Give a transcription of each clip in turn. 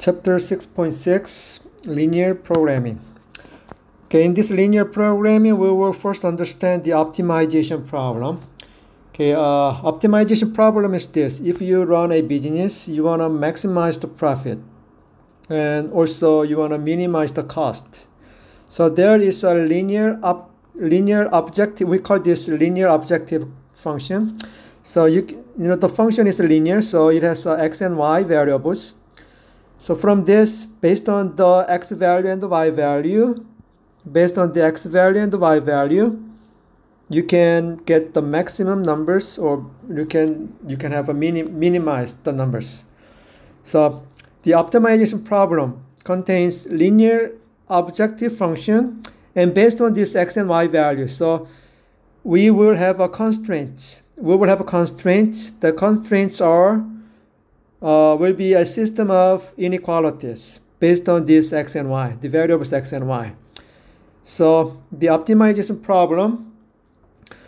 Chapter 6.6 Linear Programming. Okay, in this linear programming, we will first understand the optimization problem. Okay, optimization problem is this. If you run a business, you want to maximize the profit, and also you want to minimize the cost. So there is a linear objective. We call this linear objective function. So the function is linear, so it has x and y variables. So from this, based on the x value and the y value, you can get the maximum numbers, or you can have a minimize the numbers. So the optimization problem contains linear objective function, and based on this x and y value, so we will have a constraint. The constraints are will be a system of inequalities based on this x and y, the variables x and y. So the optimization problem.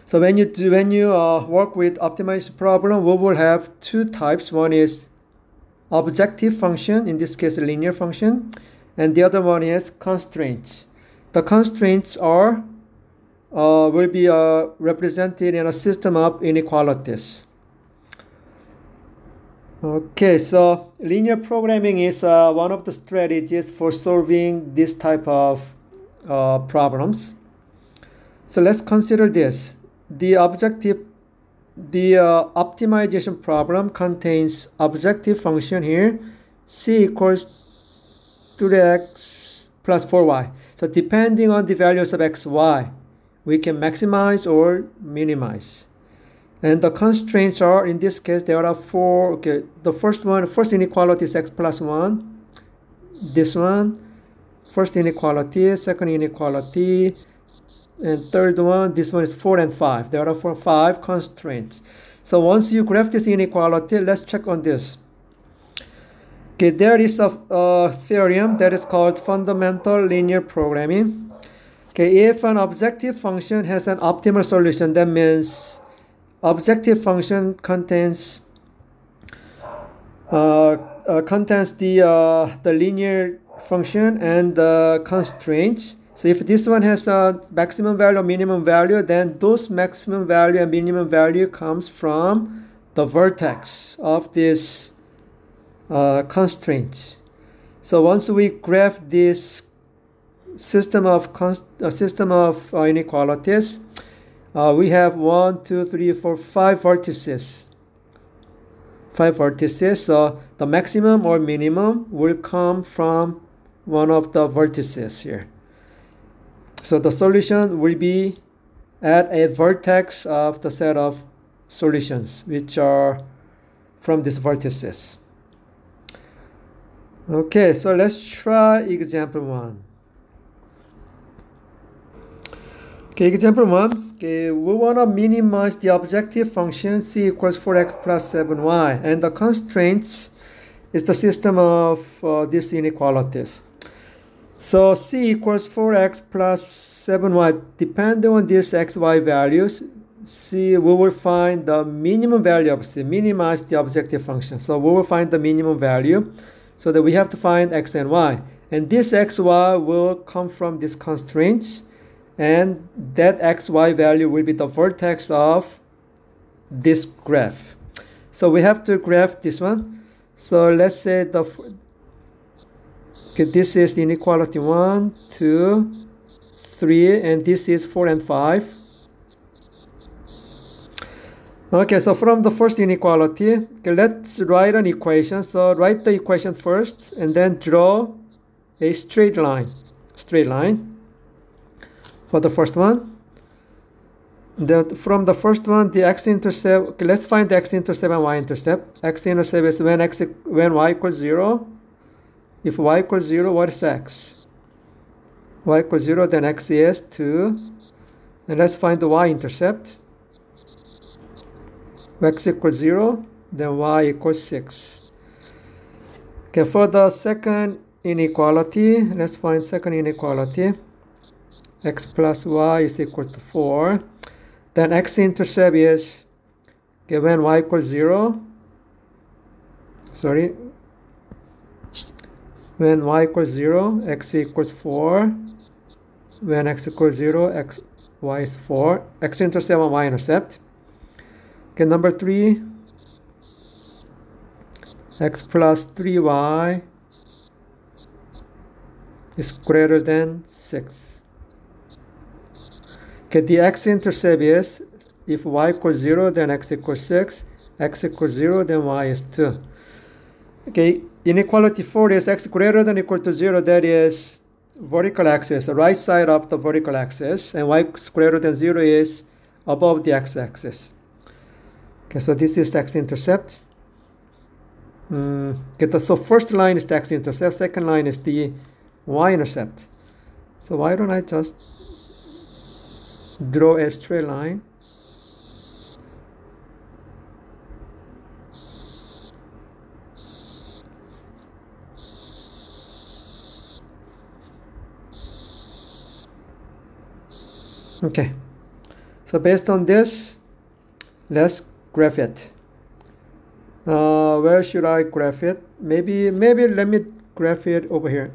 So when you work with optimization problem, we will have two types. One is objective function, in this case a linear function, and the other one is constraints. The constraints are will be represented in a system of inequalities. Okay, so linear programming is one of the strategies for solving this type of problems. So let's consider this. The optimization problem contains objective function here, c equals 3x plus 4y. So depending on the values of x, y, we can maximize or minimize. And the constraints are, in this case, there are four. Okay, the first inequality is x plus 1. This one, first inequality, second inequality, and third one, this one is 4 and 5. There are five constraints. So once you graph this inequality, let's check on this. Okay, there is a theorem that is called fundamental linear programming. Okay, if an objective function has an optimal solution, that means objective function contains the linear function and the constraints. So if this one has a maximum value or minimum value, then those maximum value and minimum value comes from the vertex of this constraints. So once we graph this system of inequalities, we have 1, 2, 3, 4, 5 vertices. So the maximum or minimum will come from one of the vertices here. So the solution will be at a vertex of the set of solutions which are from these vertices. Okay, so let's try example 1. Okay, example 1. Okay, we want to minimize the objective function c equals 4x plus 7y, and the constraints is the system of these inequalities. So c equals 4x plus 7y. Depending on these x, y values, we will find the minimum value of c, minimize the objective function. So we will find the minimum value, so that we have to find x and y. And this x, y will come from these constraints, and that x, y value will be the vertex of this graph. So we have to graph this one. So let's say this is inequality 1, 2, 3, and this is 4 and 5. Okay, so from the first inequality, okay, let's write an equation. So write the equation first, and then draw a straight line for the first one. Then from the first one, the x-intercept, okay, let's find the x-intercept and y-intercept. X-intercept is when y equals 0. If y equals 0, what is x? Y equals 0, then x is 2. And let's find the y-intercept. X equals 0, then y equals 6. Okay, for the second inequality, let's find second inequality. X plus y is equal to 4. Then x-intercept is, okay, when y equals 0, When y equals 0, x equals 4. When x equals 0, y is 4. X-intercept and y-intercept. Okay, number 3, x plus 3y is greater than 6. Okay, the x-intercept is, if y equals 0, then x equals 6. X equals 0, then y is 2. Okay, inequality 4 is x greater than or equal to 0. That is vertical axis, the right side of the vertical axis. And y greater than 0 is above the x-axis. Okay, so this is the x-intercept. Okay, so first line is the x-intercept. Second line is the y-intercept. So why don't I just draw a straight line? Okay, so based on this, let's graph it. Where should I graph it? Maybe let me graph it over here.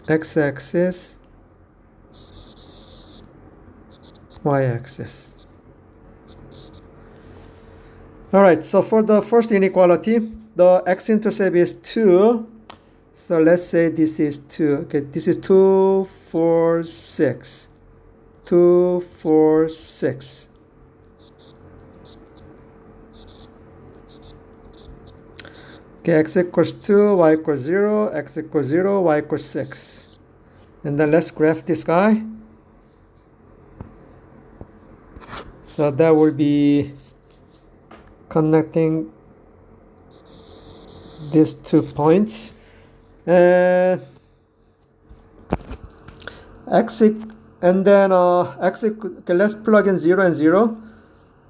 X-axis, y-axis. All right, so for the first inequality, the x-intercept is 2. So let's say this is 2. Okay, this is 2, 4, 6. 2, 4, 6. Okay, x equals 2, y equals 0, x equals 0, y equals 6. And then let's graph this guy. So that will be connecting these 2 points. And and then okay, let's plug in 0 and 0.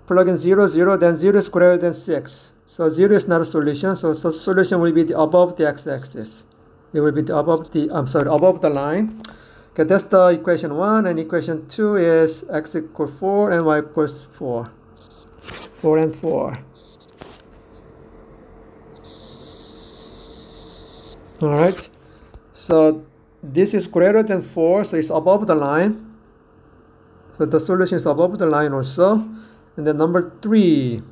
Plug in 0, 0, then 0 is greater than 6. So 0 is not a solution. So solution will be above the x-axis. It will be above the line. Okay, that's the equation 1. And equation 2 is x equals 4 and y equals 4. 4 and 4. All right. So this is greater than 4, so it's above the line. So the solution is above the line also. And then number 3.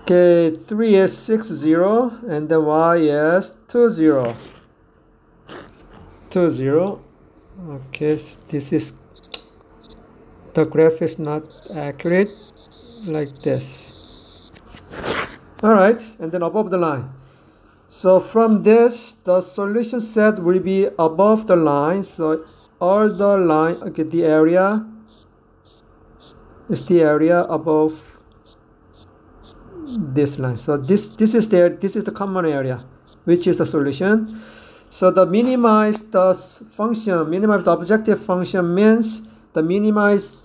Okay, 3 is 6, 0, and then y is 2, 0. 2, 0. Okay, so this is, the graph is not accurate, like this. All right, and then above the line. So from this, the solution set will be above the line. So all the line, okay, the area is the area above this line. So this is the common area, which is the solution. So the minimize the function, minimize the objective function means the minimum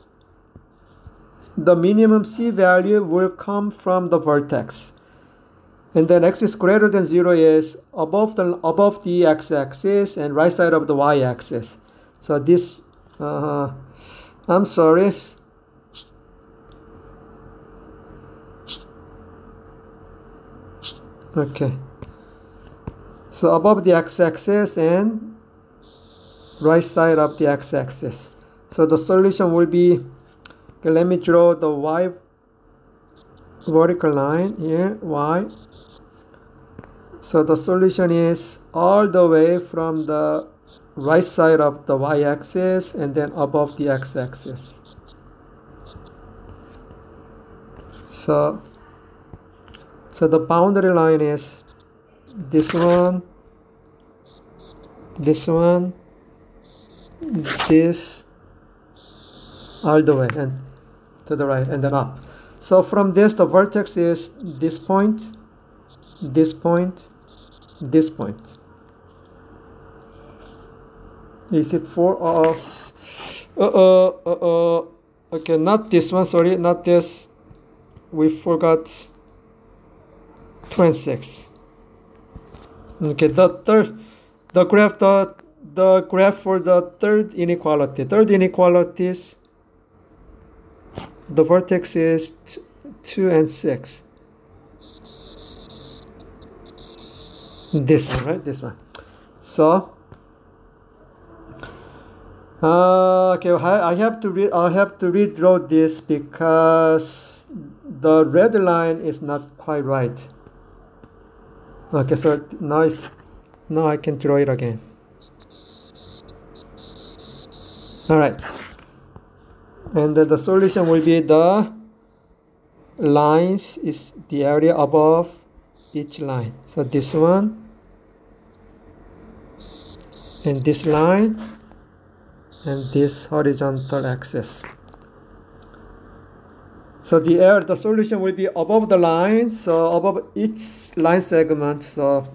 C value will come from the vertex. And then x is greater than 0 is above the x-axis and right side of the y-axis. So this, I'm sorry. Okay. So above the x-axis and right side of the x-axis. So the solution will be, okay, let me draw the y vertical line here, y. So the solution is all the way from the right side of the y-axis and then above the x-axis. So the boundary line is this one, this, all the way and to the right and then up. So from this, the vertex is this point, this point, this point. Is it for us? Okay, not this one, sorry, not this. We forgot 26. Okay, the graph for the third inequality. Third inequalities, the vertex is 2 and 6. This one, right? This one. So okay, I have to redraw this because the red line is not quite right. Okay, so now I can draw it again. All right, and then the solution will be the lines is the area above each line. So this one and this line and this horizontal axis. So the solution will be above the line, so above each line segment. So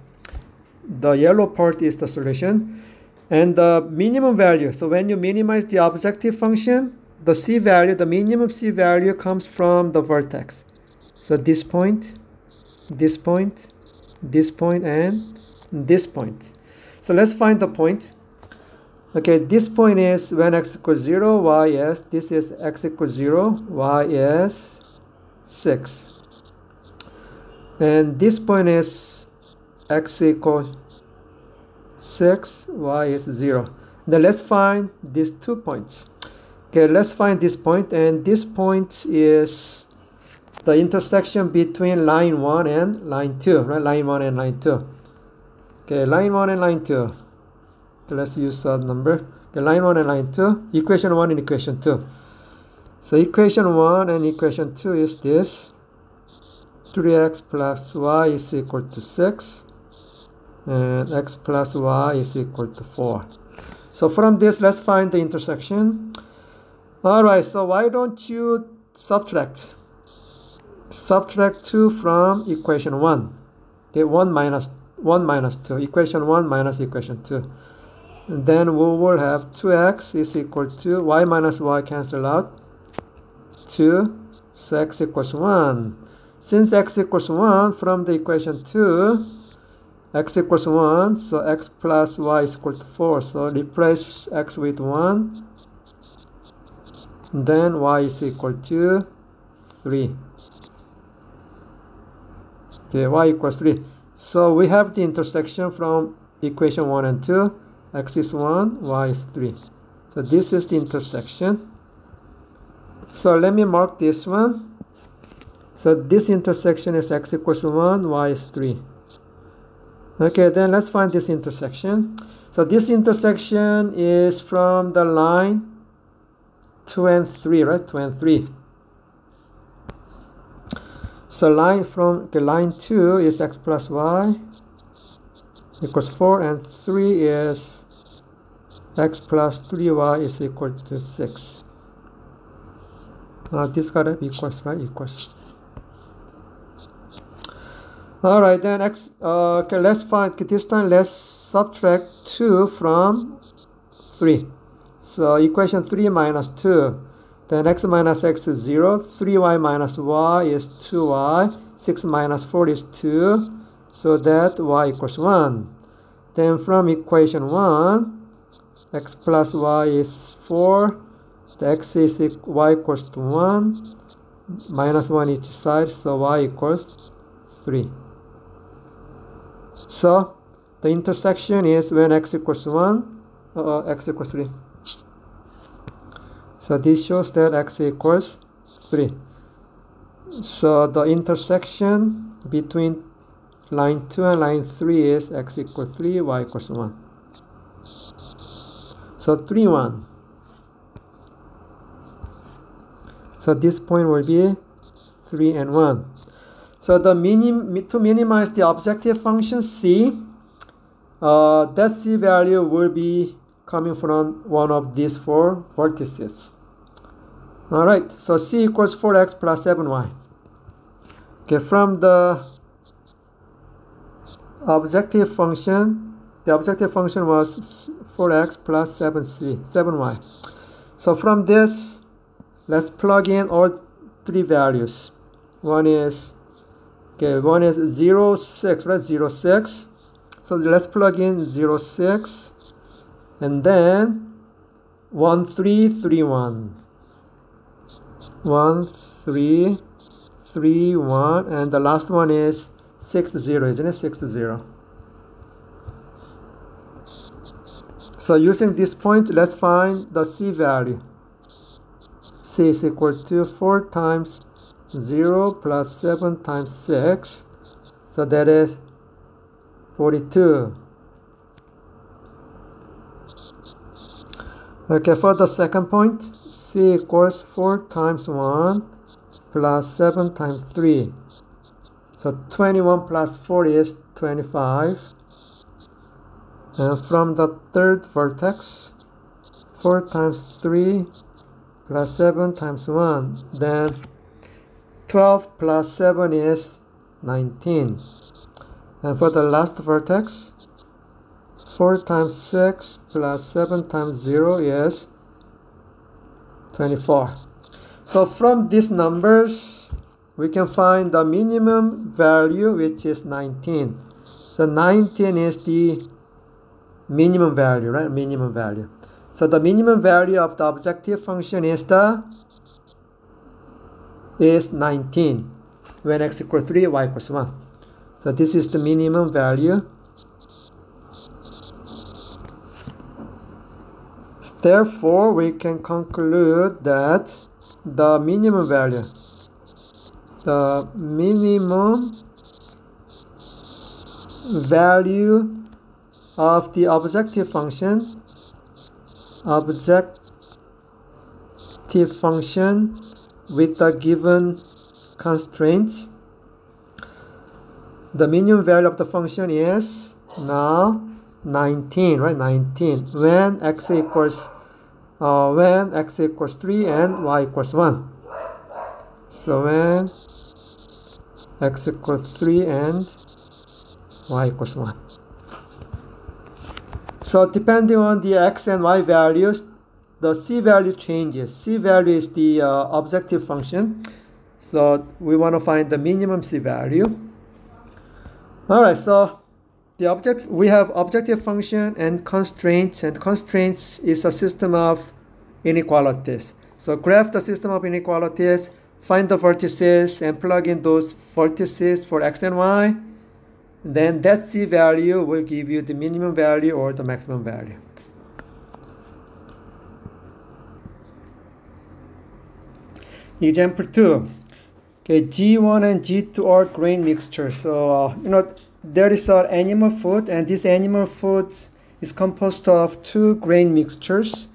the yellow part is the solution, and the minimum value. So when you minimize the objective function, the C value, the minimum C value comes from the vertex. So this point, this point, this point, and this point. So let's find the point. Okay, this point is when x equals 0, y is, this is x equals 0, y is 6. And this point is x equals 6, y is 0. Then let's find these 2 points. Okay, let's find this point, and this point is the intersection between line 1 and line 2, right? Line 1 and line 2. Okay, line 1 and line 2. Okay, let's use a number. Okay, line 1 and line 2, equation 1 and equation 2. So equation 1 and equation 2 is this. 3x plus y is equal to 6. And x plus y is equal to 4. So from this, let's find the intersection. Alright, so why don't you subtract 2 from equation 1. Okay, 1 minus 2. Equation 1 minus equation 2. And then we will have 2x is equal to y minus y cancel out 2. So x equals 1. Since x equals 1 from the equation 2, x equals 1, so x plus y is equal to 4. So replace x with 1. Then y is equal to 3. Okay, y equals 3. So we have the intersection from equation 1 and 2. X is 1, y is 3. So this is the intersection. So let me mark this one. So this intersection is x equals 1, y is 3. Okay, then let's find this intersection. So this intersection is from the line 2 and 3, right? 2 and 3. So line 2 is x plus y equals 4, and 3 is x plus 3y is equal to 6. This gotta be equals, right? Equals. Alright, then x, okay, let's find, this time let's subtract 2 from 3. So equation 3 minus 2. Then x minus x is 0. 3y minus y is 2y. 6 minus 4 is 2. So that y equals 1. Then from equation 1, x plus y is 4. The x is y equals to 1. Minus 1 each side. So y equals 3. So the intersection is when x equals 1, x equals 3. So this shows that x equals 3. So the intersection between line 2 and line 3 is x equals 3, y equals 1. So 3, 1. So this point will be 3 and 1. So the to minimize the objective function c, that c value will be coming from one of these 4 vertices. Alright, so c equals 4x plus 7y. Okay, from the objective function, the objective function was 4x plus 7y. So from this, let's plug in all 3 values. One is 0, 6, right? 0, 6. So let's plug in 0, 6. And then 1, 3, 3, 1. 1, 3, 3, 1. And the last one is 6, 0, isn't it? 6, 0. So using this point, let's find the C value. C is equal to 4 times 0 plus 7 times 6. So that is 42. Okay, for the second point, C equals 4 times 1 plus 7 times 3. So 21 plus 4 is 25. And from the third vertex, 4 times 3 plus 7 times 1. Then 12 plus 7 is 19. And for the last vertex, 4 times 6 plus 7 times 0 is 24. So from these numbers, we can find the minimum value, which is 19. So 19 is the minimum value, right? Minimum value. So the minimum value of the objective function is 19 when x equals 3, y equals 1. So this is the minimum value. Therefore, we can conclude that the minimum value of the objective function with the given constraints, the minimum value of the function is now 19, right? 19 when x equals 3 and y equals 1. So when x equals 3 and y equals 1. So depending on the x and y values, the C value changes. C value is the objective function. So we want to find the minimum C value. Alright, so we have objective function and constraints is a system of inequalities. So graph the system of inequalities, find the vertices, and plug in those vertices for x and y. Then that C value will give you the minimum value or the maximum value. Example 2. Okay, G1 and G2 are grain mixture. So, there is an animal food, and this animal food is composed of 2 grain mixtures,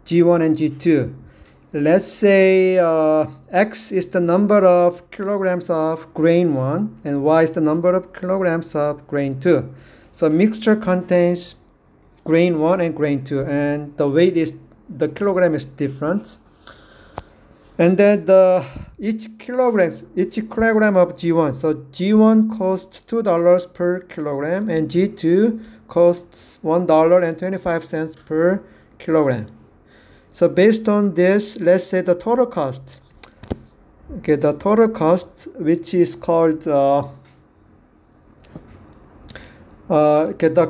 G1 and G2. Let's say X is the number of kilograms of grain 1, and Y is the number of kilograms of grain 2. So mixture contains grain 1 and grain 2, and the kilogram is different. And then each kilogram of G1. So G1 costs $2 per kilogram, and G2 costs $1.25 per kilogram. So based on this, let's say the total cost. Okay, the total cost, which is called the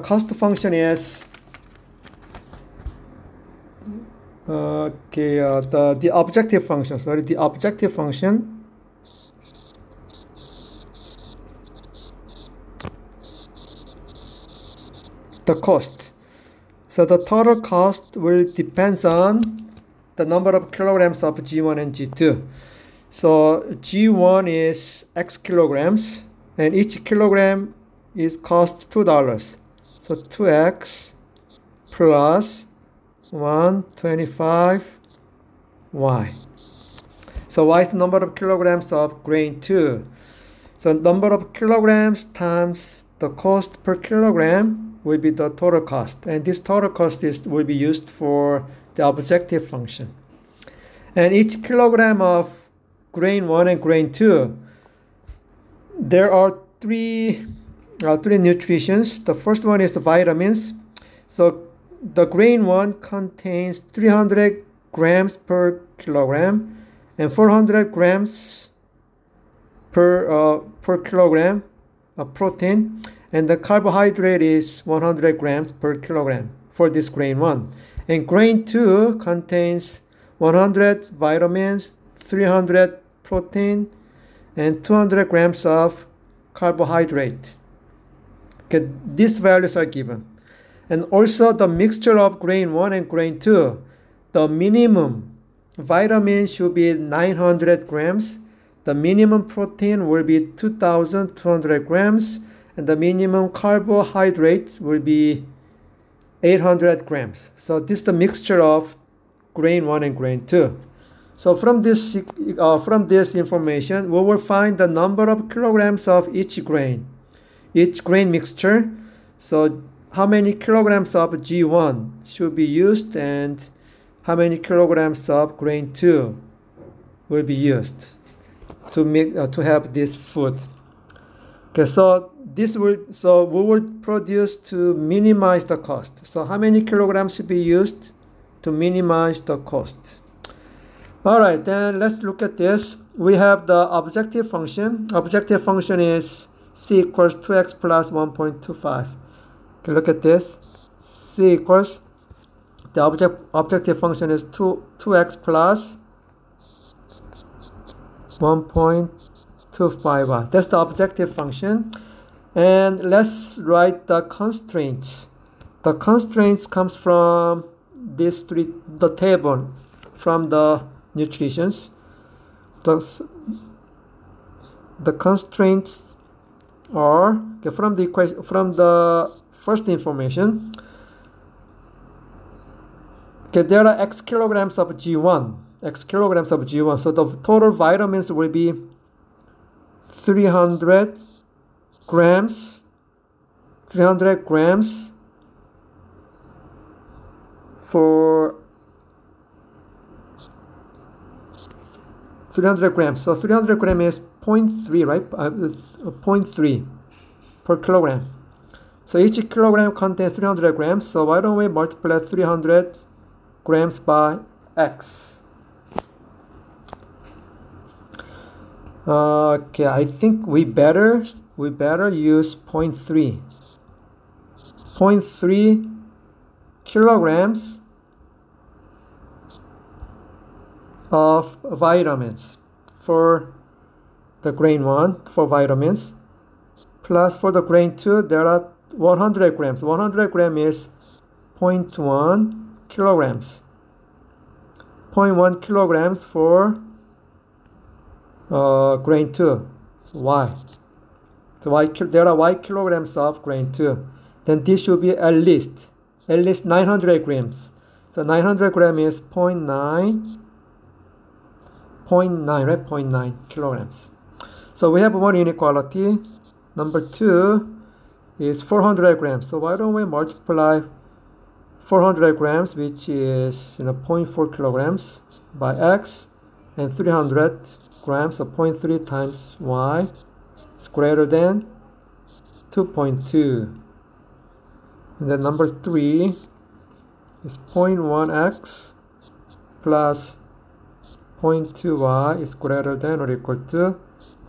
cost function is the objective function. Sorry, the objective function. The cost. So the total cost will depends on the number of kilograms of G1 and G2. So G1 is X kilograms, and each kilogram is cost $2. So 2X plus 125 Y. So Y is the number of kilograms of grain 2. So number of kilograms times the cost per kilogram will be the total cost, and this total cost will be used for the objective function. And each kilogram of grain 1 and grain 2, there are three nutritions. The first one is the vitamins. So the grain 1 contains 300 grams per kilogram and 400 grams per kilogram of protein, and the carbohydrate is 100 grams per kilogram for this grain 1. And grain 2 contains 100 vitamins, 300 protein, and 200 grams of carbohydrate. Okay, these values are given. And also the mixture of grain 1 and grain 2, the minimum vitamin should be 900 grams. The minimum protein will be 2,200 grams. And the minimum carbohydrate will be 800 grams. So this is the mixture of grain 1 and grain 2. So from this information, we will find the number of kilograms of each grain mixture. So how many kilograms of G1 should be used and how many kilograms of grain 2 will be used to make to have this food. Okay, so we will produce to minimize the cost. So how many kilograms should be used to minimize the cost? All right, then let's look at this. We have the objective function. Objective function is c equals 2x plus 1.25. Okay, look at this. C equals, the objective function is 2x plus 1.25. That's the objective function. And let's write the constraints. The constraints comes from the table from the nutritions. The constraints are from the equation, from the first information. Okay, there are x kilograms of G1. So the total vitamins will be 300 grams for 300 grams. So 300 grams is 0.3, right? 0.3 per kilogram. So each kilogram contains 300 grams. So why don't we multiply 300 grams by x? Okay, I think we better use 0.3. 0.3 kilograms of vitamins for the grain 1 for vitamins, plus for the grain 2 there are 100 grams. 100 grams is 0.1 kilograms. 0.1 kilograms for grain 2. So y. So there are y kilograms of grain 2. Then this should be at least 900 grams. So 900 grams is 0.9, right? 0.9 kilograms. So we have one inequality. Number 2 is 400 grams. So why don't we multiply 400 grams, which is 0.4 kilograms, by x, and 300 grams, so 0.3 times y is greater than 2.2. And then number 3 is 0.1x plus 0.2y is greater than or equal to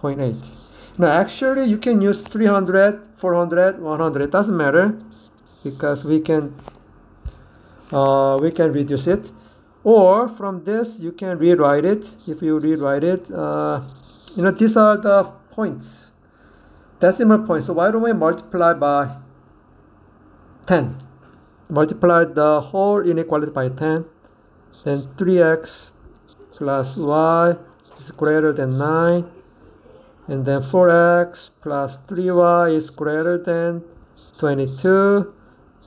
0.8. Now actually you can use 300, 400, 100. It doesn't matter because we can reduce it. Or from this you can rewrite it. If you rewrite it, these are the points, decimal points. So why don't we multiply by 10? Multiply the whole inequality by 10. Then 3x plus y is greater than 9. And then 4x plus 3y is greater than 22.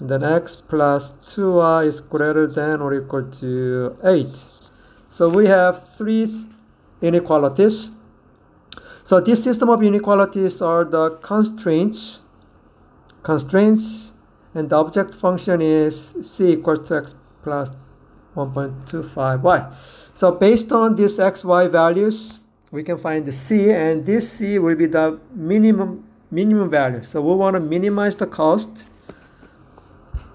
And then x plus 2y is greater than or equal to 8. So we have 3 inequalities. So this system of inequalities are the constraints, and the object function is c equals to x plus 1.25y. So based on these x, y values, we can find the c, and this c will be the minimum value. So we want to minimize the cost.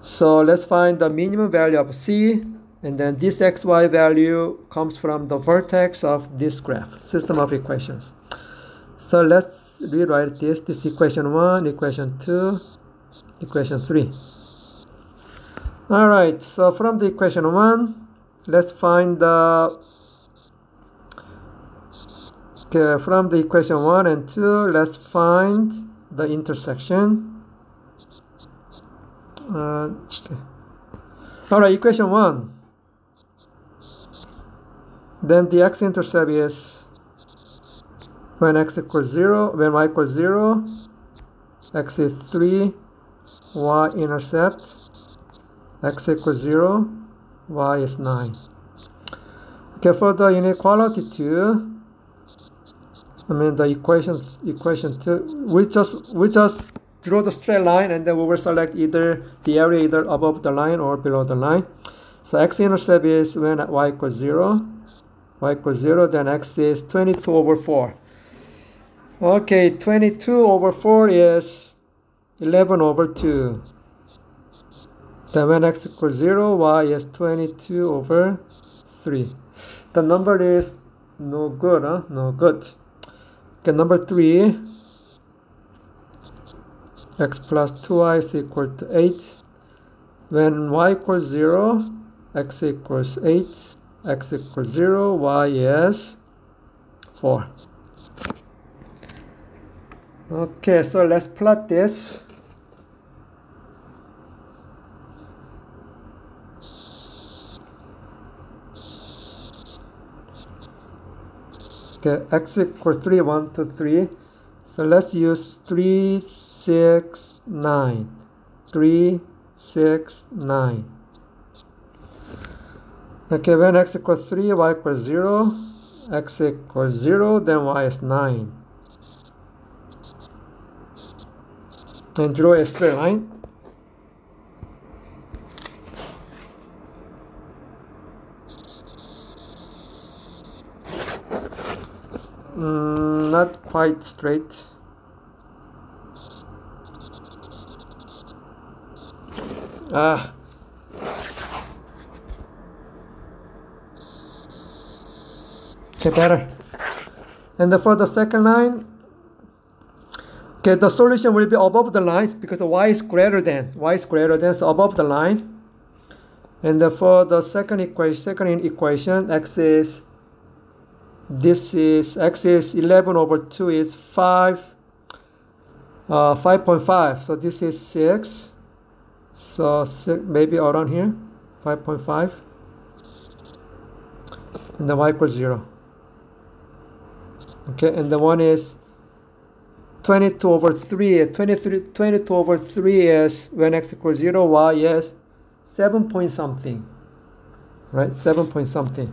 So let's find the minimum value of c, and then this xy value comes from the vertex of this graph, system of equations. So let's rewrite this. This equation 1, equation 2, equation 3. All right, so from the equation 1, let's find the, okay, from the equation 1 and 2, let's find the intersection. Okay. All right, equation 1. Then the x-intercept is when x equals 0, when y equals 0, x is 3, y-intercept, x equals 0, y is 9. Okay, for the inequality 2, the equation 2, we just draw the straight line, and then we will select either the area either above the line or below the line. So x-intercept is when y equals 0. Y equals 0, then x is 22 over 4. Okay, 22 over 4 is 11 over 2. Then when x equals 0, y is 22 over 3. The number is no good, huh? No good. Okay, number 3. X plus 2y is equal to 8. When y equals 0, x equals 8. X equals 0, y is 4. Okay, so let's plot this. Okay, x equals 3, 1, 2, 3. So let's use 3, 6, 9. 3, 6, 9. Okay, when x equals 3, y equals 0, x equals 0, then y is 9. And draw a straight line. Not quite straight. Okay, better. And for the second line, okay, the solution will be above the lines because y is greater than, so above the line. And for the second equation, x is 11 over 2 is 5.5. So this is 6. So maybe around here, 5.5. And the y equals 0. Okay, and the one is 22 over 3. 22 over 3 is when x equals 0, y is 7 point something. Right, 7 point something.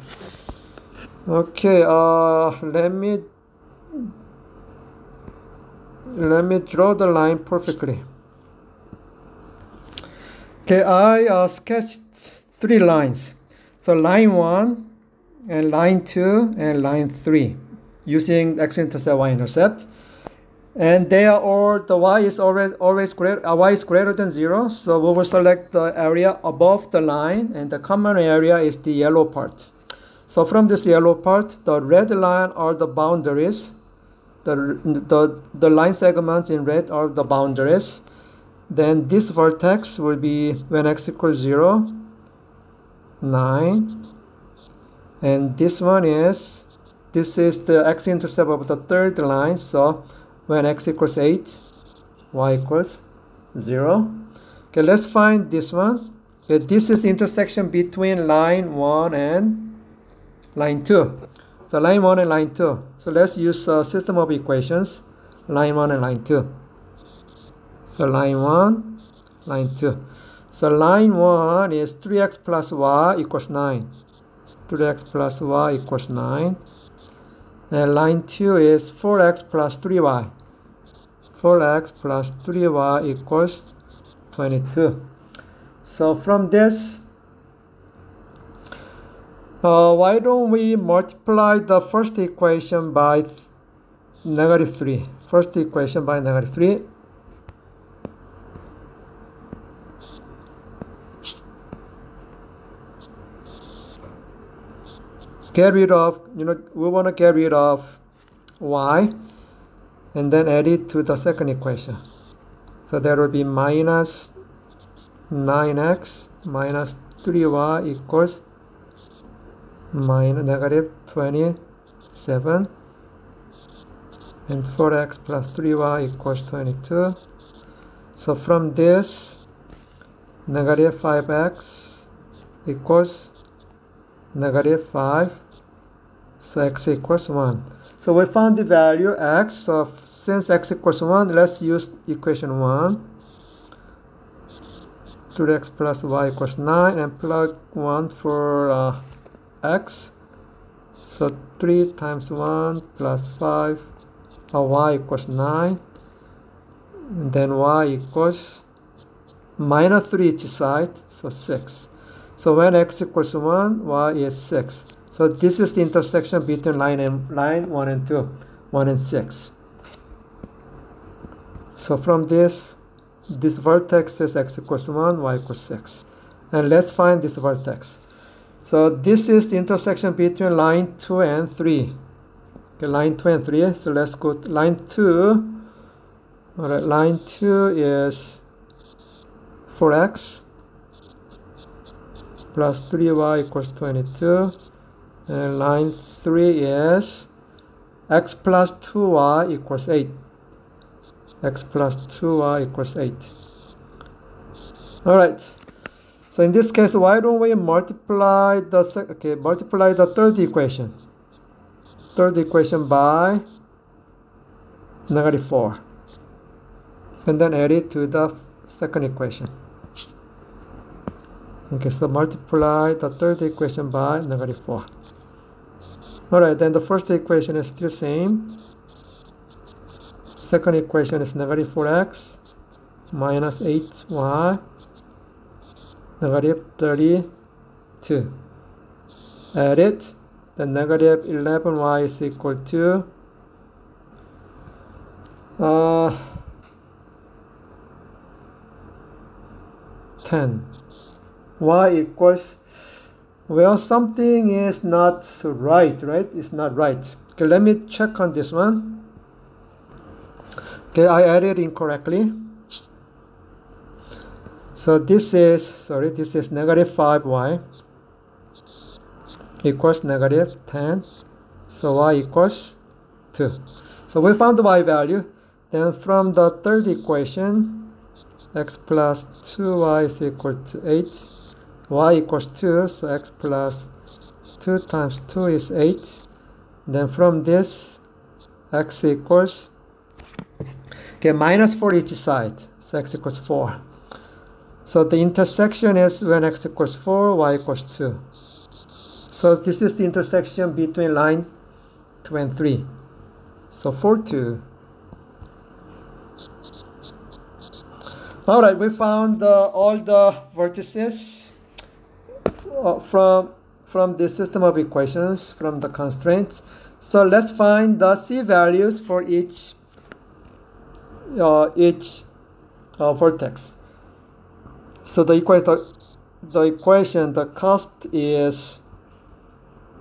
Okay, let me draw the line perfectly. Okay, I sketched 3 lines. So line 1 and line 2 and line 3 using x-intercept, y-intercept. And they are all, the y is always greater, y is greater than 0. So we will select the area above the line, and the common area is the yellow part. So from this yellow part, the red line are the boundaries. The line segments in red are the boundaries. Then this vertex will be when x equals 0, 9. And this one is, this is the x-intercept of the third line. So when x equals 8, y equals 0. Okay, let's find this one. Okay, this is the intersection between line 1 and line 2. So line 1 and line 2. So let's use a system of equations, line 1 and line 2. So line 1, line 2. So line 1 is 3x plus y equals 9. 3x plus y equals 9. And line 2 is 4x plus 3y. 4x plus 3y equals 22. So from this, why don't we multiply the first equation by -3? First equation by -3. Get rid of, we want to get rid of y and then add it to the second equation. So there will be minus 9x minus 3y equals negative 27, and 4x plus 3y equals 22. So from this, negative 5x equals negative 5. So x equals 1. So we found the value x. So since x equals 1, let's use equation 1. 3x plus y equals 9 and plug 1 for x. So 3 times 1 plus 5, y equals 9. And then y equals minus 3 each side, so 6. So when x equals 1, y is 6. So this is the intersection between line 1 and 2, 1 and 6. So from this vertex is x equals 1, y equals 6. And let's find this vertex. So this is the intersection between line 2 and 3. Okay, line 2 and 3. So let's go to line 2. All right, line 2 is 4x plus 3y equals 22. And line 3 is x plus 2y equals 8. X plus 2y equals 8. All right. So in this case, why don't we multiply the third equation? Third equation by negative 4. And then add it to the second equation. Okay, so multiply the third equation by negative 4. All right, then the first equation is still same. Second equation is negative 4x minus 8y negative 32. Add it. Then negative 11y is equal to 10. Y equals, well, something is not right? It's not right. Okay, let me check on this one. Okay, I added incorrectly. So this is negative 5y equals negative 10. So y equals 2. So we found the y value. Then from the third equation, x plus 2y is equal to 8. Y equals 2. So x plus 2 times 2 is 8. Then from this, x equals minus 4 each side. So x equals 4. So the intersection is when x equals 4, y equals 2. So this is the intersection between line 2 and 3. So 4, 2. All right, we found all the vertices from the system of equations, from the constraints. So let's find the c values for each vertex. So the cost is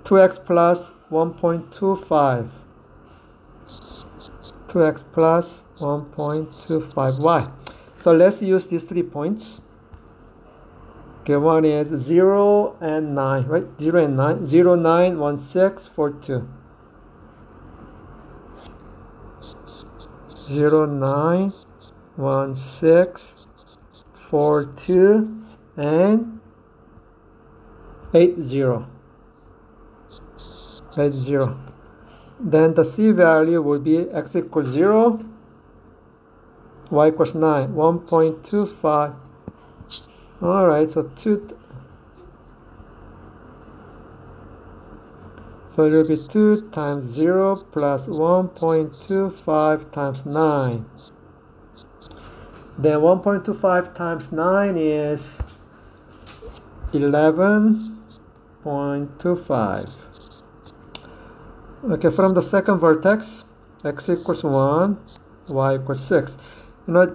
2x plus 1.25. 2x plus 1.25y. So let's use these 3 points. Okay, one is 0 and 9, right? 0 and 9. 0, 9, 1, 6, 4, 2. 0, 9, 1, 6, 4, 2, and 8, 0. 8, 0. Then the c value will be x equals 0, y equals 9, 1.25. All right, so so it will be 2 times 0 plus 1.25 times 9. Then 1.25 times 9 is 11.25. Okay, from the second vertex, x equals 1, y equals 6.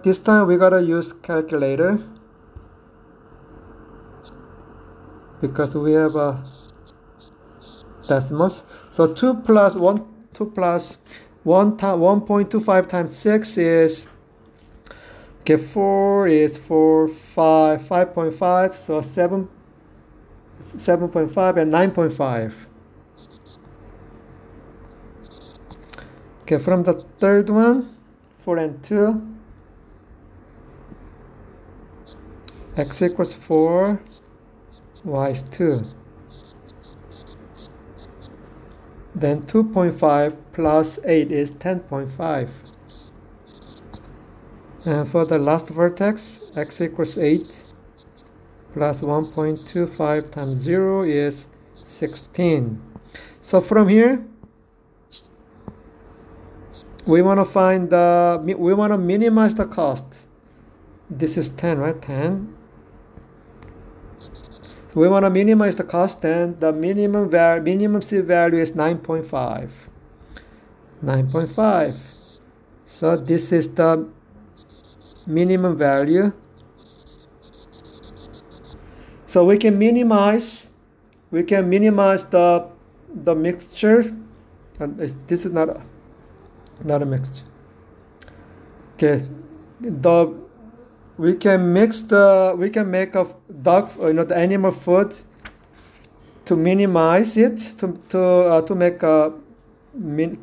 This time we gotta use calculator because we have decimals. So 2 plus 1.25 times 6 is 4 is 5.5, so 7.5 and 9.5. Okay, from the third one, 4 and 2, x equals 4, y is 2. Then 2.5 plus 8 is 10.5. And for the last vertex, x equals 8 plus 1.25 times 0 is 16. So from here, we want to minimize the cost. This is 10, right? 10. So we want to minimize the cost, and the minimum C value is 9.5. 9.5. So this is the minimum value. So we can minimize the mixture. This is not a mixture. Okay, we can make a dog, the animal food, to minimize it, to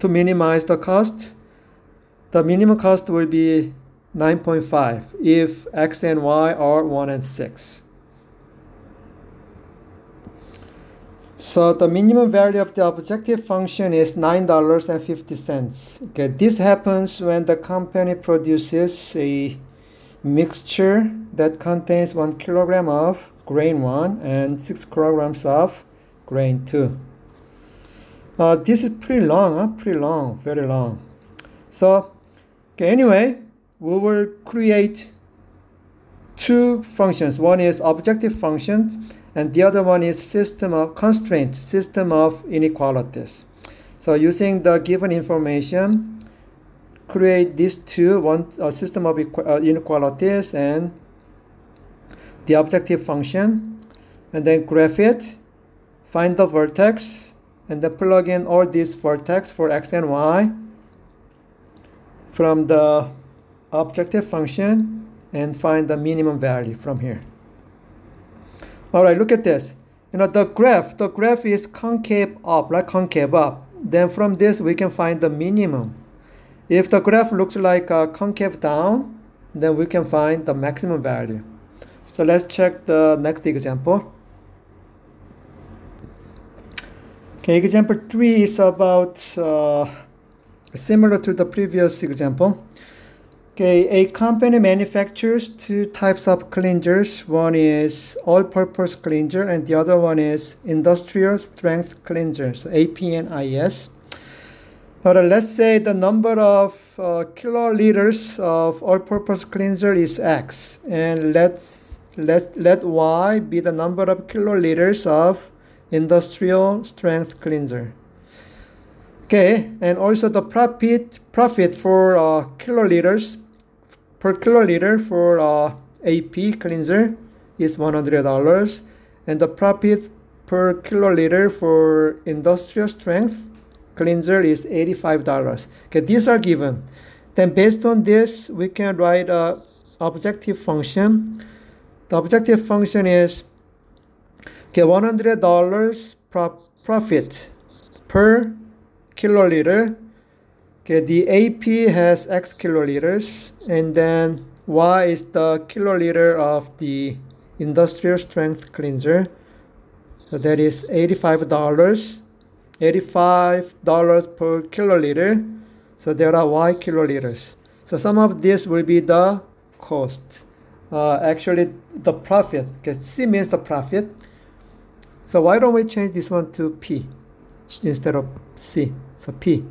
minimize the cost. The minimum cost will be 9.5 if x and y are 1 and 6. So the minimum value of the objective function is $9.50. Okay, this happens when the company produces a mixture that contains 1 kilogram of grain 1 and 6 kilograms of grain 2. This is pretty long, very long. So, okay, anyway, we will create two functions. One is objective function, and the other one is system of constraints, system of inequalities. So using the given information, create these two, one system of inequalities and the objective function, and then graph it, find the vertex, and then plug in all these vertex for x and y from the objective function and find the minimum value from here. All right, look at this. The graph is concave up, right? Concave up. Then from this, we can find the minimum. If the graph looks like concave down, then we can find the maximum value. So let's check the next example. Okay, example 3 is about similar to the previous example. Okay, a company manufactures two types of cleansers. One is all-purpose cleanser, and the other one is industrial strength cleanser, so AP and IS. Let's say the number of kiloliters of all-purpose cleanser is X, and let Y be the number of kiloliters of industrial strength cleanser. Okay, and also the profit for kiloliters per kiloliter for AP cleanser is $100, and the profit per kiloliter for industrial strength cleanser is $85. Okay, these are given. Then based on this, we can write a objective function. The objective function is $100 profit per kiloliter. Okay, the AP has X kiloliters, and then Y is the kiloliter of the industrial strength cleanser. So that is $85 per kiloliter. So there are Y kiloliters. So some of this will be the cost. Actually, the profit. Okay, C means the profit. So why don't we change this one to P instead of C? So P.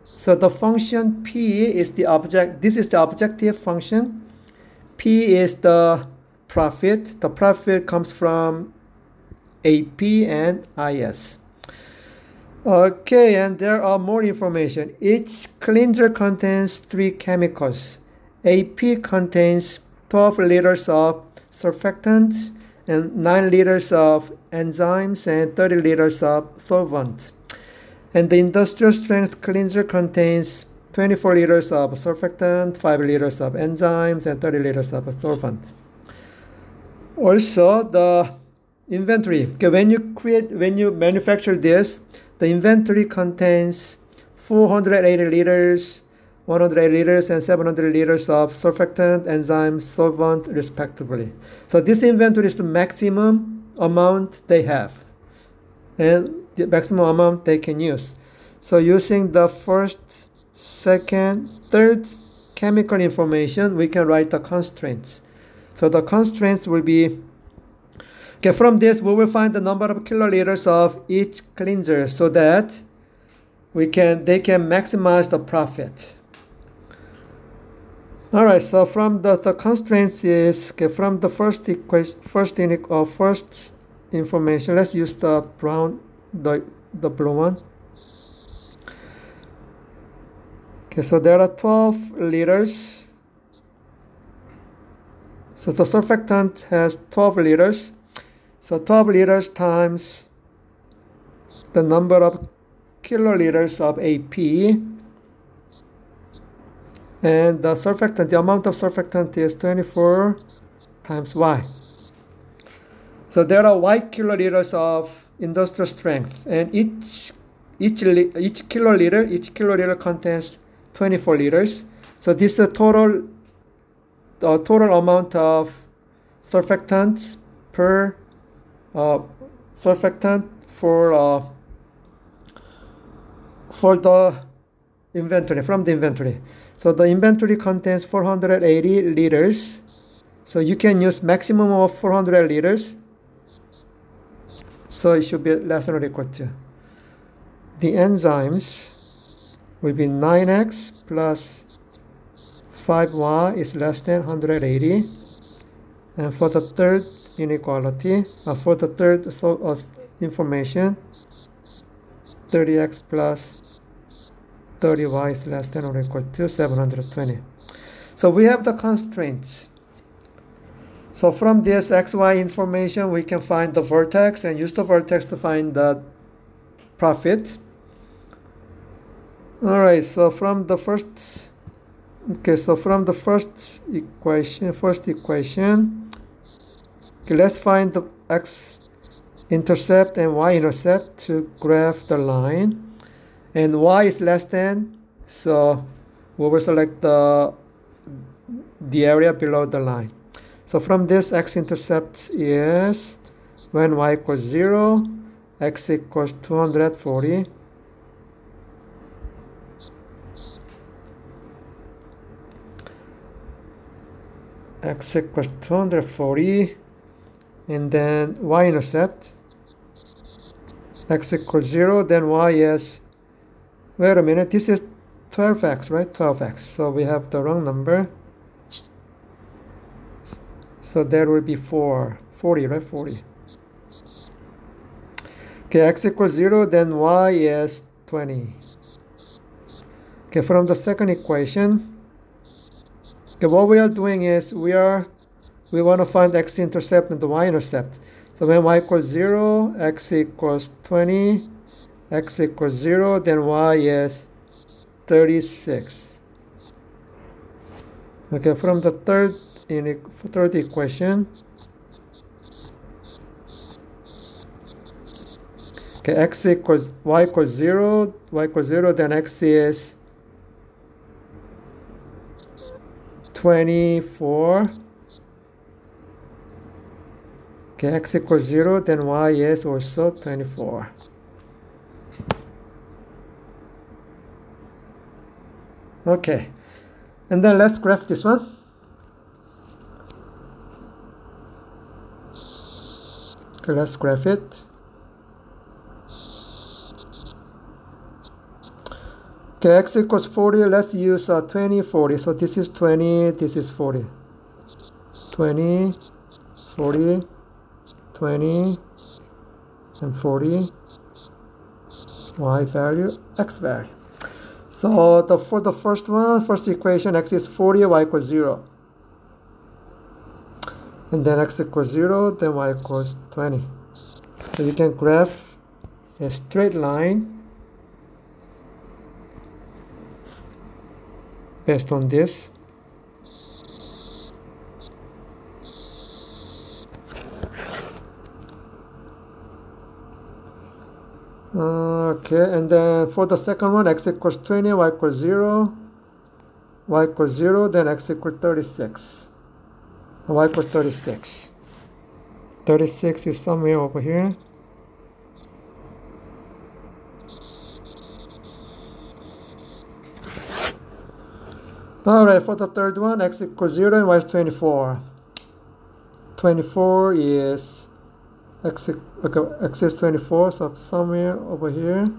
So the function P is the object. This is the objective function. P is the profit. The profit comes from AP and IS. Okay, and there are more information. Each cleanser contains 3 chemicals. AP contains 12 liters of surfactants and 9 liters of enzymes and 30 liters of solvents. And the industrial strength cleanser contains 24 liters of surfactant, 5 liters of enzymes, and 30 liters of solvent. Also, the inventory. Okay, when you manufacture this, the inventory contains 480 liters 108 liters and 700 liters of surfactant, enzyme, solvent, respectively. So this inventory is the maximum amount they have and the maximum amount they can use. So using the first, second, third chemical information, we can write the constraints. So the constraints will be, okay, from this we will find the number of kiloliters of each cleanser so that they can maximize the profit. All right, so from the constraints is, okay, from the first equation, first information, let's use the brown, the blue one. Okay, so there are 12 liters. So the surfactant has 12 liters. So 12 liters times the number of kiloliters of AP. And the surfactant, the amount of surfactant is 24 times Y. So there are Y kiloliters of industrial strength, and each kiloliter contains 24 liters. So this is the total amount of surfactant per surfactant for the inventory, from the inventory. So the inventory contains 480 liters. So you can use maximum of 400 liters. So it should be less than or equal to. The enzymes will be 9x plus 5y is less than 180. And for the third inequality, for the third information, 30x plus 30y is less than or equal to 720. So we have the constraints. So from this xy information, we can find the vertex and use the vertex to find the profit. All right, so from the first, okay, so from the first equation, okay, let's find the x-intercept and y-intercept to graph the line. And y is less than, so we will select the area below the line. So from this, x-intercept is when y equals 0, x equals 240. X equals 240, and then y-intercept, x equals 0, then y is, wait a minute, this is 12x, right? 12x. So we have the wrong number. So there will be 40, right? 40. Okay, x equals 0, then y is 20. Okay, from the second equation, okay, what we are doing is we want to find the x-intercept and the y-intercept. So when y equals 0, x equals 20, x equals 0, then y is 36. Okay, from the third equation, okay, y equals 0, then x is 24. Okay, x equals 0, then y is also 24. Okay, and then let's graph this one. Okay, let's graph it. Okay, x equals 40, let's use 20, 40. So this is 20, this is 40. 20, 40, 20, and 40. Y value, x value. So for the first one, first equation, x is 40, y equals 0. And then x equals 0, then y equals 20. So you can graph a straight line based on this. Okay, and then for the second one, x equals 20, y equals 0. y equals 0, then x equals 36. Y equals 36. 36 is somewhere over here. Alright, for the third one, x equals 0 and y is 24. 24 is x is 24, so somewhere over here.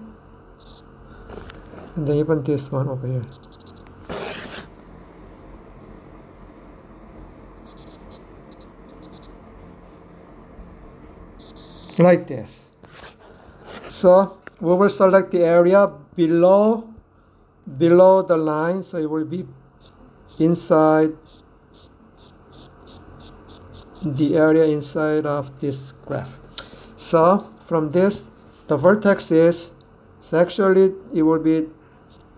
And then even this one over here. Like this. So we will select the area below the line, so it will be inside the area inside of this graph. So from this, the vertex is, so actually it will be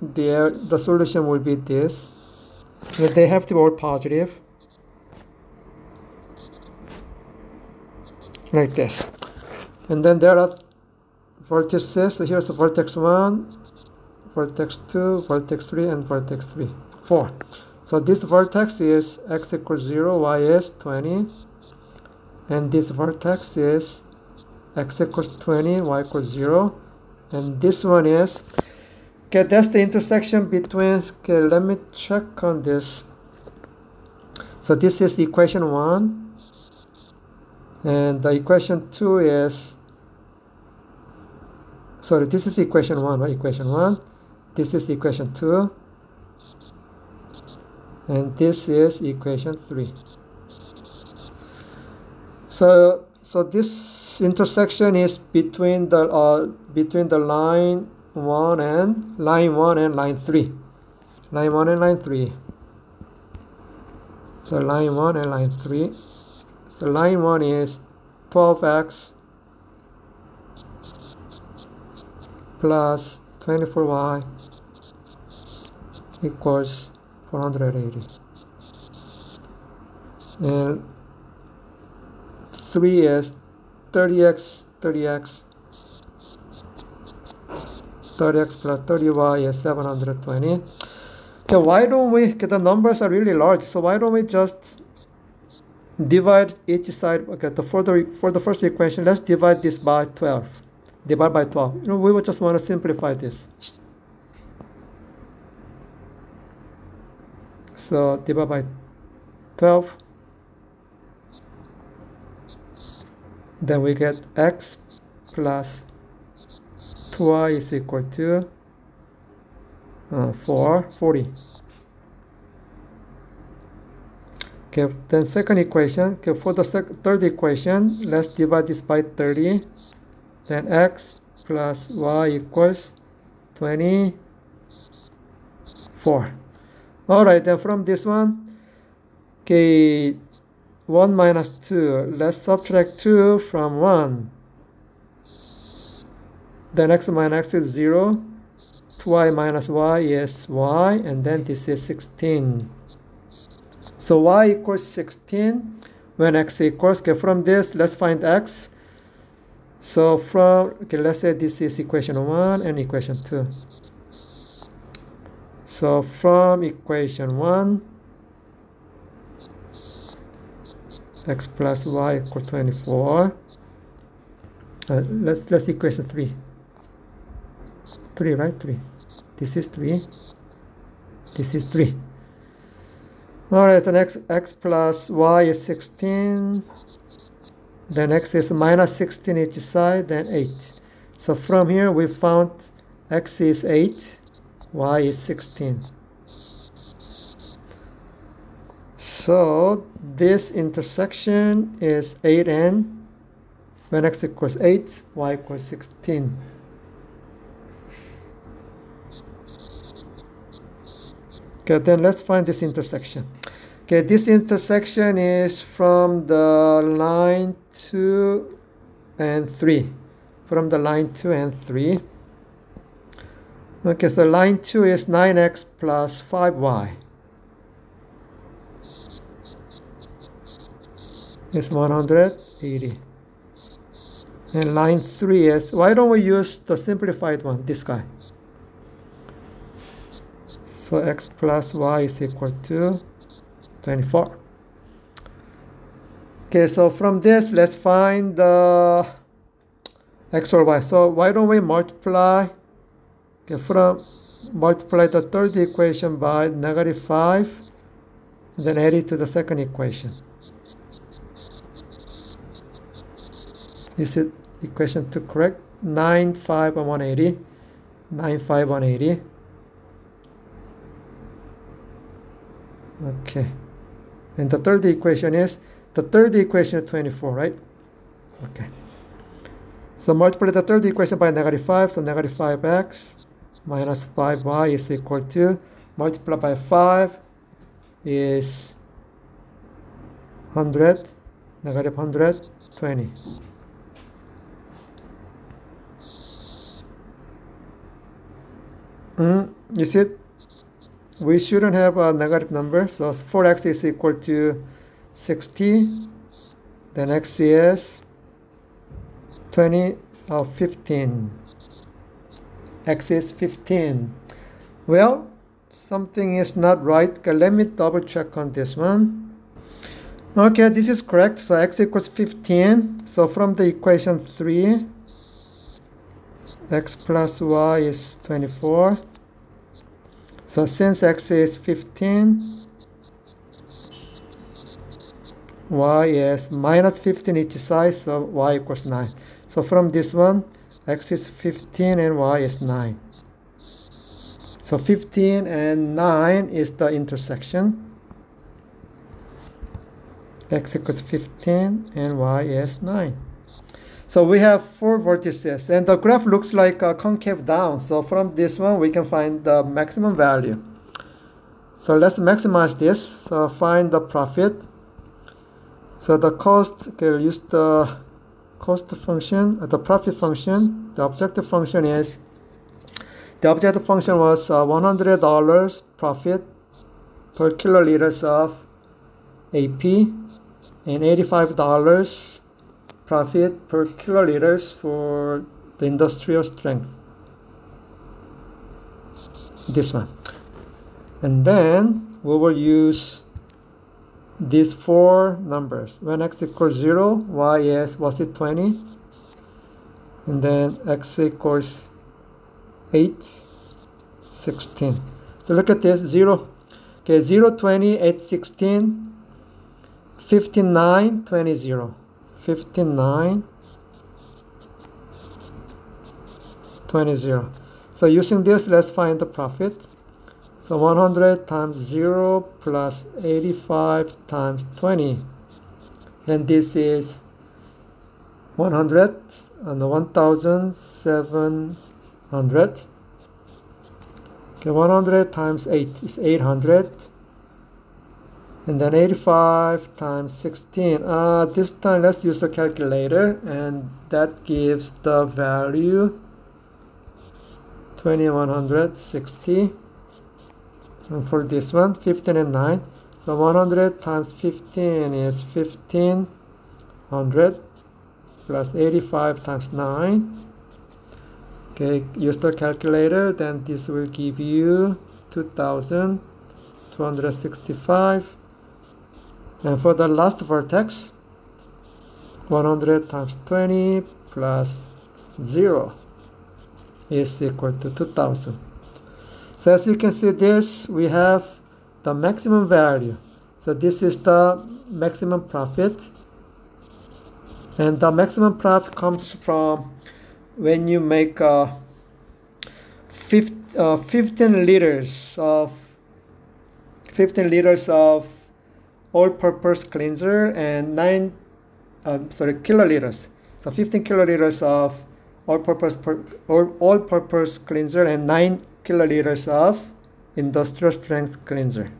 the solution will be this. And they have to be all positive, like this. And then there are vertices. So here's the vertex 1, vertex 2, vertex 3, and vertex 4. So this vertex is x equals 0, y is 20. And this vertex is x equals 20, y equals 0. And this one is, okay, that's the intersection between, okay, let me check on this. So this is equation 1. And the equation 2 is, sorry, this is equation 1, right? Equation 1. This is equation 2. And this is equation 3. So this intersection is between the line 1 and line 3. Line 1 and line 3. So line 1 and line 3. So line 1 is 12x plus 24y equals 480. And 3 is 30x plus 30y is 720. Okay, why don't we, okay, the numbers are really large, so why don't we just divide each side? Okay, for the first equation, let's divide this by 12. Divide by 12. You know, we would just want to simplify this. So divide by 12. Then we get x plus 2y is equal to 40. Okay, then second equation, okay, for the third equation, let's divide this by 30. Then x plus y equals 24. All right, then from this one, okay, 1 minus 2, let's subtract 2 from 1. Then x minus x is 0. 2y minus y is y, and then this is 16. So y equals 16 when x equals, okay, from this, let's find x. So from, okay, let's say this is equation 1 and equation 2. So from equation 1, x plus y equals 24. Let's equation 3. 3, right? 3. This is 3. This is 3. All right, then x plus y is 16. Then x is minus 16 each side, then 8. So from here we found x is 8, y is 16. So this intersection is 8n. When x equals 8, y equals 16. Okay, then let's find this intersection. Okay, this intersection is from the line 2 and 3. From the line 2 and 3. Okay, so line 2 is 9x plus 5y. It's 180. And line 3 is, why don't we use the simplified one, this guy? So x plus y is equal to 24. Okay, so from this, let's find the x or y. So why don't we multiply? Okay, multiply the third equation by -5, and then add it to the second equation. Is it equation 2 correct? 9, 5, and 180. 9, 5, 180. Okay. And the third equation is 24, right? Okay. So multiply the third equation by -5, so -5x minus 5y is equal to, multiply by 5 is 100, -120. You see, we shouldn't have a negative number, so 4x is equal to 60, then x is 15. X is 15. Well, something is not right. Okay, let me double check on this one. Okay, this is correct. So x equals 15. So from the equation 3, x plus y is 24. So since x is 15, y is minus 15 each side, so y equals 9. So from this one, x is 15 and y is 9. So 15 and 9 is the intersection. X equals 15 and y is 9. So we have 4 vertices, and the graph looks like a concave down. So from this one, we can find the maximum value. So let's maximize this. So find the profit. So the cost, okay, we'll use the cost function, the profit function. The objective function was $100 profit per kiloliters of AP and $85 profit per kiloliters for the industrial strength. This one. And then we will use these 4 numbers. When x equals 0, y is, was it 20? And then x equals 8, 16. So look at this, 0. Okay, 0, 20, 8, 16, 59, 20, 0. 59, 20, 0. So using this, let's find the profit. So 100 times 0 plus 85 times 20. Then this is 100 and 1,700. Okay, 100 times 8 is 800. And then 85 times 16. This time let's use the calculator, and that gives the value 2160. And for this one, 15 and 9. So 100 times 15 is 1500 plus 85 times 9. Okay, use the calculator, then this will give you 2265. And for the last vertex, 100 times 20 plus 0 is equal to 2000. So as you can see this, we have the maximum value. So this is the maximum profit. And the maximum profit comes from when you make 15 liters of all-purpose cleanser and kiloliters. So 15 kiloliters of all-purpose cleanser and 9 kiloliters of industrial strength cleanser.